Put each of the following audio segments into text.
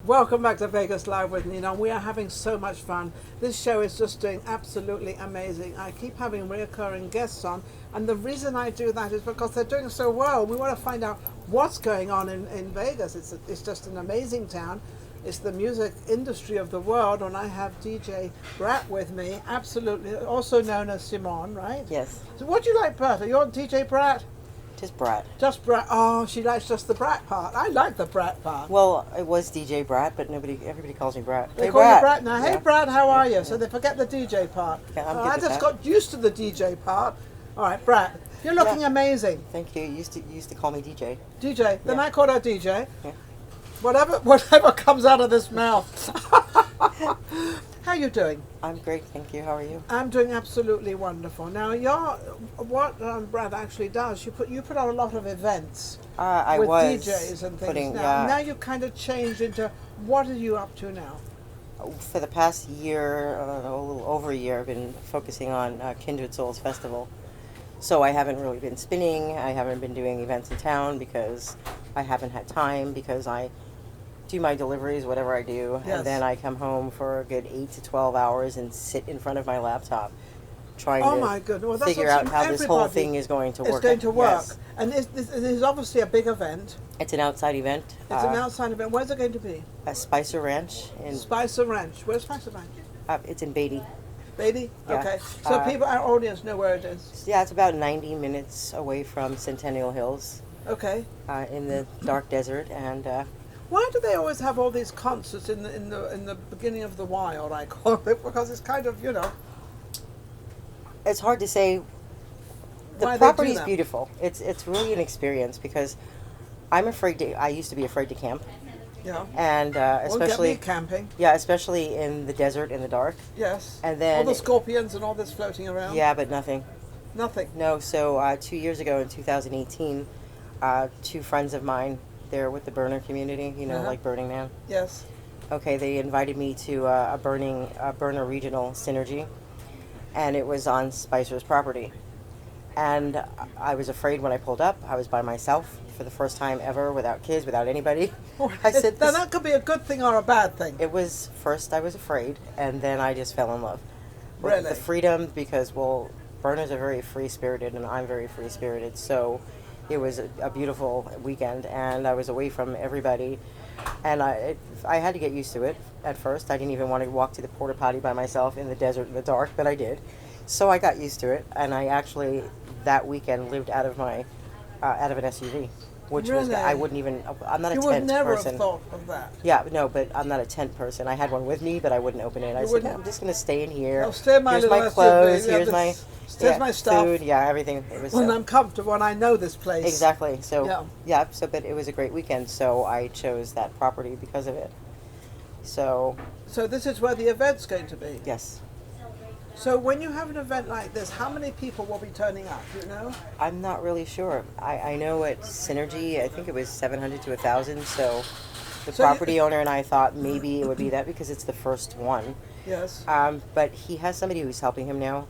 Welcome back to Vegas Live with Nina. We are having so much fun. This show is just doing absolutely amazing. I keep having reoccurring guests on, and the reason I do that is because they're doing so well. We want to find out what's going on in Vegas. It's just an amazing town. It's the music industry of the world, and I have DJ Bratt with me, absolutely, also known as Simone, right? Yes. So what do you like better? You're DJ Bratt? Just Bratt. Just Bratt. Oh, she likes just the Bratt part. I like the Bratt part. Well, it was DJ Bratt, but everybody calls me Bratt. They Hey, call Bratt. you Bratt now. Hey, Yeah. Brad, how are you? So they forget the DJ part. Yeah, I'm good I with just that. got used to the DJ part. All right, Brad, you're looking amazing. Thank you. You used to call me DJ. DJ. Then Yeah. I call her DJ. Yeah. Whatever comes out of this mouth. How you doing? I'm great, thank you. How are you? I'm doing absolutely wonderful. Now, what Brad actually does, you put on a lot of events I with was DJs and things. putting, Now you kind of changed into, what are you up to now? for the past year, a little over a year, I've been focusing on Kindred Souls Festival. So I haven't really been spinning. I haven't been doing events in town because I haven't had time, because I do my deliveries, whatever I do, Yes. and then I come home for a good 8 to 12 hours and sit in front of my laptop trying Oh to my goodness! Well, that's figure what out how this whole everybody thing is going to work. It's going to work. Yes. And it is obviously a big event. It's an outside event. It's an outside event. Where's it going to be? At Spicer Ranch. Spicer Ranch. Where's Spicer Ranch? It's in Beatty. Beatty? Yeah. Okay. So our audience know where it is. Yeah, it's about 90 minutes away from Centennial Hills Okay. in the dark desert. And Why do they always have all these concerts in the beginning of the wild, I call it? Because it's kind of, it's hard to say. The why they do property is that. beautiful. It's really an experience, because I used to be afraid to camp. Yeah. And Well, get especially me camping. Yeah, especially in the desert in the dark. Yes. And then all the scorpions and all this floating around. Yeah, but nothing. Nothing. No, so 2 years ago in 2018, two friends of mine, they're with the burner community, like Burning Man. Yes. Okay, they invited me to a burner regional synergy, and it was on Spicer's property. And I was afraid when I pulled up. I was by myself for the first time ever, without kids, without anybody. I said, Now that could be a good thing or a bad thing. it was, first I was afraid, and then I just fell in love. With Really? the freedom, because, well, burners are very free-spirited, and I'm very free-spirited, so it was a beautiful weekend, and I was away from everybody, and I had to get used to it at first. I didn't even want to walk to the porta potty by myself in the desert in the dark, but I did. So I got used to it, and I actually, that weekend, lived out of an SUV, which was, Really? I wouldn't even, I'm not a You tent would never person. have thought of that. Yeah, no, but I'm not a tent person. I had one with me, but I wouldn't open it. I said, wouldn't? I'm just going to stay in here. I'll stay in my Here's little my SUV. clothes. Yeah, Here's my here's my stuff. food. Yeah, everything. It was When I'm comfortable and I know this place. exactly. So Yeah. but it was a great weekend. So I chose that property because of it. So So this is where the event's going to be. yes, So when you have an event like this, how many people will be turning up? Do you know? I'm not really sure. I know at Synergy, I think it was 700 to 1,000. So the So you- property owner and I thought maybe it would be that because it's the first one. Yes. But he has somebody who's helping him now.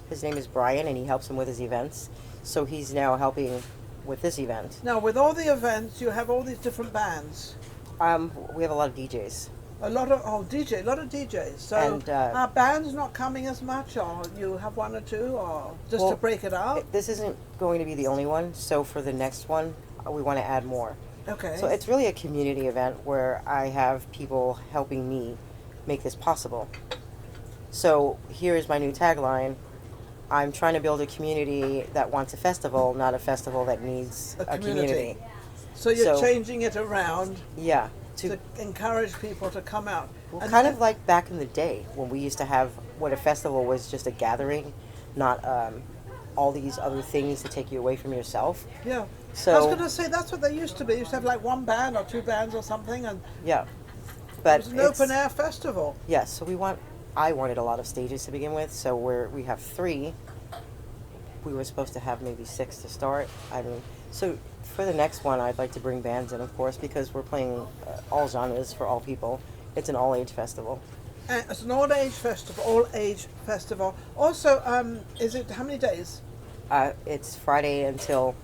His name is Brian, and he helps him with his events. So he's now helping with this event. Now with all the events, you have all these different bands. We have a lot of DJs. A lot of DJs. So And, are bands not coming as much, or you have one or two, or just Well, to break it up? This isn't going to be the only one. So for the next one, we want to add more. Okay. So it's really a community event where I have people helping me make this possible. So here is my new tagline. I'm trying to build a community that wants a festival, not a festival that needs A a community. community. So you're so- changing it around Yeah. to encourage people to come out. Well, And- kind of like back in the day when we used to have what a festival was, just a gathering, not all these other things to take you away from yourself. Yeah. So I was going to say that's what they used to be. They used to have like one band or two bands or something, and yeah, it but was an open air festival. Yes, so I wanted a lot of stages to begin with. So we have 3. We were supposed to have maybe 6 to start. I mean, so for the next one, I'd like to bring bands in, of course, because we're playing all genres for all people. It's an all-age festival. And it's an all-age festival. Also, is it how many days? It's Friday until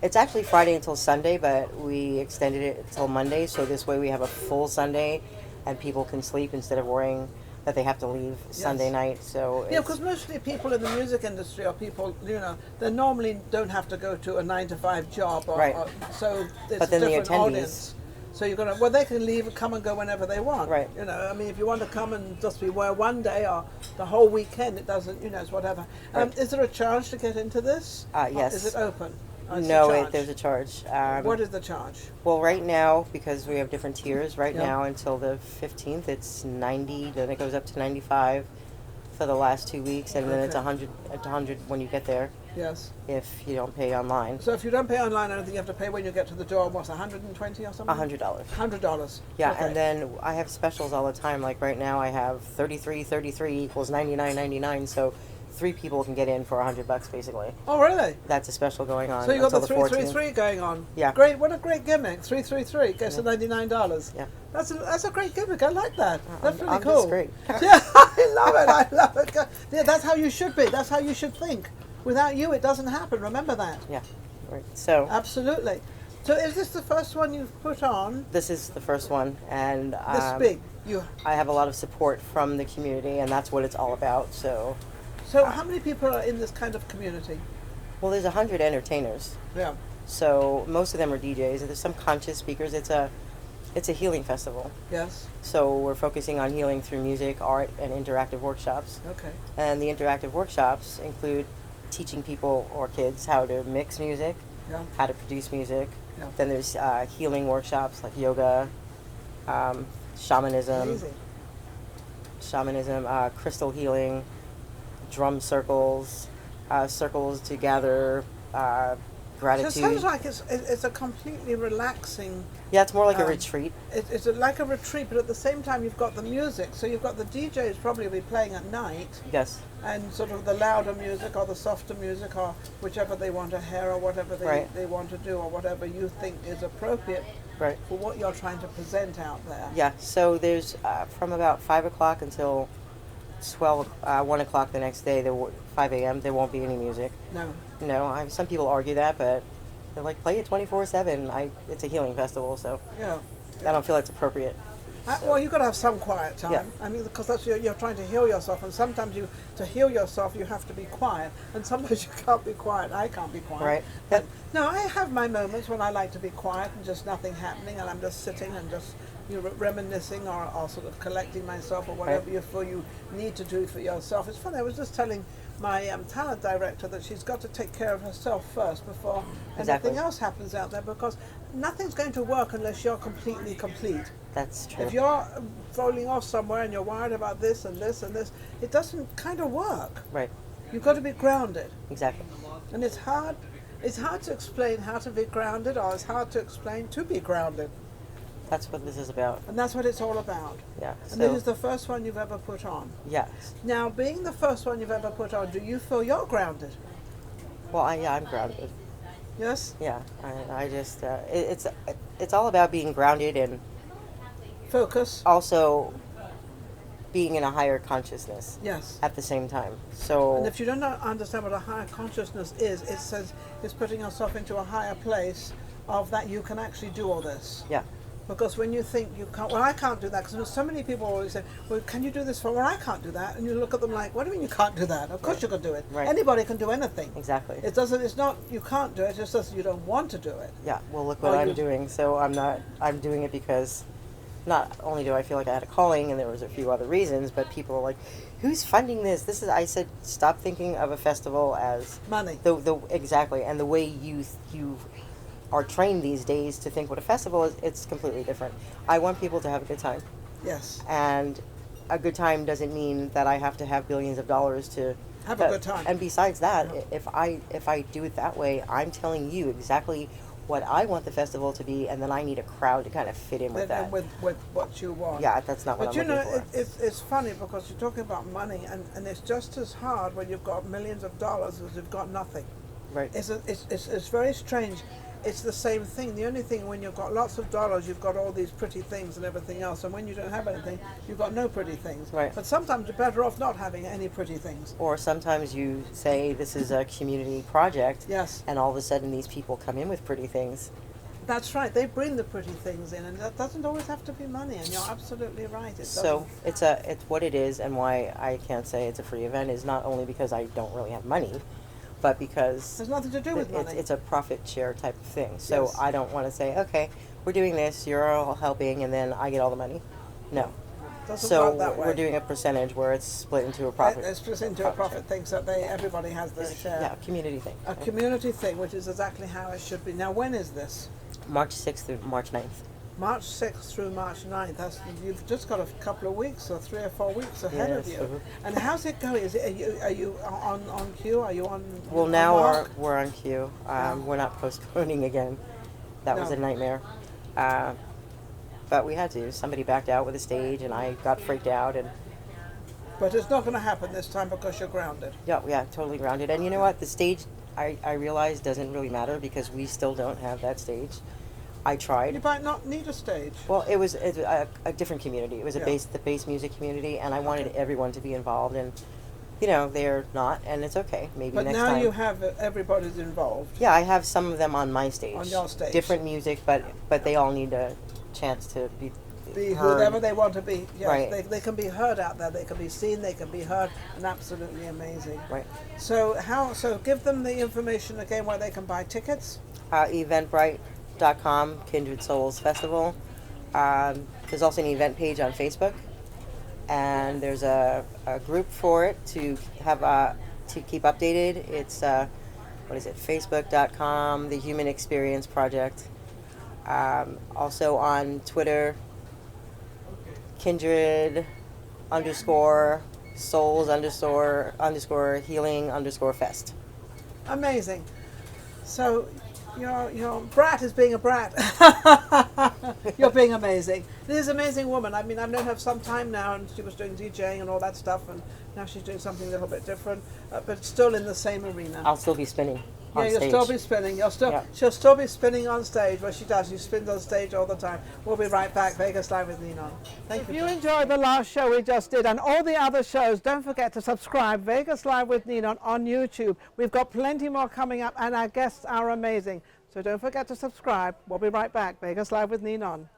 It's actually Friday until Sunday, but we extended it until Monday, so this way we have a full Sunday, and people can sleep instead of worrying that they have to leave Sunday Yes. night. So Yeah, it's, because mostly people in the music industry are people, they normally don't have to go to a 9 to 5 job, Right. So it's But a then the different attendees- audience. So you're gonna, well, they can leave and come and go whenever they want. Right. I mean, if you want to come and just be where one day or the whole weekend, it doesn't, it's whatever. Right. Is there a charge to get into this? Yes. Is it open? Or is no, it charged? there's a charge. What is the charge? Well, right now, because we have different tiers, right Yeah. now until the 15th, it's 90, then it goes up to 95 for the last 2 weeks, and then it's Okay. 100 when you get there Yes. if you don't pay online. So if you don't pay online or anything, you have to pay when you get to the door. What's 120 or something? $100. $100. Yeah, Okay. and then I have specials all the time. Like right now, I have 33 equals 99.99, so 3 people can get in for $100 basically. Oh, really? That's a special going on So you got until the the 14th. 333 going on. Yeah. Great. What a great gimmick. 333 gets to $99. Yeah. That's a great gimmick. I like that. That's really I'm cool. just great. Yeah, I love it. I love it. Yeah, that's how you should be. That's how you should think. Without you, it doesn't happen. Remember that. Yeah, right. So Absolutely. So is this the first one you've put on? this is the first one, and This big. I have a lot of support from the community, and that's what it's all about. So, So how many people are in this kind of community? well, there's 100 entertainers. Yeah. So most of them are DJs, and there's some conscious speakers. It's a healing festival. Yes. So we're focusing on healing through music, art, and interactive workshops. Okay. And the interactive workshops include teaching people or kids how to mix music, Yeah. how to produce music. Yeah. Then there's healing workshops like yoga, shamanism, Amazing. crystal healing, drum circles, circles to gather So gratitude. it sounds like it's a completely relaxing. Yeah, it's more like a Um, retreat. It's like a retreat, but at the same time you've got the music. So you've got the DJs probably be playing at night, Yes, and sort of the louder music or the softer music or whichever they want to hear or whatever Right. they want to do or whatever you think is appropriate right. for what you're trying to present out there. Yeah, so there's from about 5 o'clock until 1 o'clock the next day, 5 a.m., there won't be any music. No. No, some people argue that, but they're like, play it 24/7. It's a healing festival, so Yeah. I don't feel it's appropriate. Well, you've got to have some quiet time. Yeah. I mean, because that's you're trying to heal yourself, and sometimes to heal yourself, you have to be quiet, and sometimes you can't be quiet. I can't be quiet. Right. But no, I have my moments when I like to be quiet and just nothing happening, and I'm just sitting and just reminiscing or sort of collecting myself or whatever Right. you feel you need to do for yourself. It's funny. I was just telling my talent director that she's got to take care of herself first before Exactly. anything else happens out there, because nothing's going to work unless you're completely complete. That's true. If you're falling off somewhere and you're worried about this and this and this, it doesn't kind of work. Right, You've got to be grounded. exactly. And it's hard to explain how to be grounded, or it's hard to explain to be grounded. That's what this is about. And that's what it's all about. Yeah. And this So, is the first one you've ever put on. yes. Now, being the first one you've ever put on, do you feel you're grounded? Well, I'm grounded. Yes? Yeah. I just it's all about being grounded and Focus? also being in a higher consciousness Yes. at the same time. So And if you don't understand what a higher consciousness is, it says it's putting yourself into a higher place of that you can actually do all this. yeah, Because when you think you can't, well, I can't do that, because so many people always say, well, can you do this for, well, I can't do that. And you look at them like, what do you mean you can't do that? Of course you can do it. Right. Anybody can do anything. exactly. It's not, you can't do it, it's just that you don't want to do it. Yeah, well, look what Oh, I'm you- doing. So I'm doing it because not only do I feel like I had a calling, and there was a few other reasons, but people are like, who's funding this? I said, stop thinking of a festival as Money. exactly, and the way you are trained these days to think what a festival is, it's completely different. I want people to have a good time, Yes. and a good time doesn't mean that I have to have billions of dollars to Have a good time. And besides that, Yeah. if I do it that way, I'm telling you exactly what I want the festival to be, and then I need a crowd to kind of fit in with that. And with what you want. Yeah, that's not what But I'm looking for. it's funny because you're talking about money, and it's just as hard when you've got millions of dollars as you've got nothing. Right. It's very strange. it's the same thing. The only thing, when you've got lots of dollars, you've got all these pretty things and everything else, and when you don't have anything, you've got no pretty things. Right. But sometimes you're better off not having any pretty things. Or sometimes you say this is a community project, Yes. and all of a sudden these people come in with pretty things. That's right. They bring the pretty things in, and that doesn't always have to be money. And you're absolutely right. It So doesn't. it's what it is, and why I can't say it's a free event is not only because I don't really have money, but because There's nothing to do with money. it's a profit share type of thing. So Yes. I don't want to say, okay, we're doing this, you're all helping, and then I get all the money. No. Doesn't So work that way. we're doing a percentage where it's split into a profit. It's just into a profit thing, so everybody has their share. Yeah, community thing. A community thing, which is exactly how it should be. Now, when is this? March 6th through March 9th. March 6th through March 9th. You've just got a couple of weeks, or 3 or 4 weeks ahead of Yes, you. mhm. And how's it going? Are you on cue? Are you on? Well, on now mark? we're on cue. We're not postponing again. That was No. a nightmare. But we had to. Somebody backed out with the stage, and I got freaked out. And But it's not going to happen this time because you're grounded. yeah, totally grounded. And you know what? The stage, I realize, doesn't really matter because we still don't have that stage. I You tried. might not need a stage. Well, it was a different community. It was Yeah. the bass music community, and I wanted everyone to be involved. And they're not, and it's okay. Maybe But next now time. you have everybody's involved. Yeah, I have some of them on my stage. On your stage. Different music, but they all need a chance to be Be heard. whoever they want to be. Yes, Right. they can be heard out there. They can be seen. They can be heard, and absolutely amazing. Right. So give them the information again where they can buy tickets. Eventbrite.com, Kindred Souls Festival. There's also an event page on Facebook, and there's a group for it to have to keep updated. It's Facebook.com, The Human Experience Project. Also on Twitter, Kindred _souls _healing _fest. Amazing. So your Bratt is being a brat. You're being amazing. This is an amazing woman. I mean, I've known her for some time now, and she was doing DJing and all that stuff, and now she's doing something a little bit different, but still in the same arena. I'll still be spinning on You'll stage. still be spinning. Yeah. She'll still be spinning on stage. Well, she does. She spins on stage all the time. We'll be right back. Vegas Live with Ninon. Thank you. If you enjoyed the last show we just did and all the other shows, don't forget to subscribe. Vegas Live with Ninon on YouTube. We've got plenty more coming up, and our guests are amazing. So don't forget to subscribe. We'll be right back. Vegas Live with Ninon.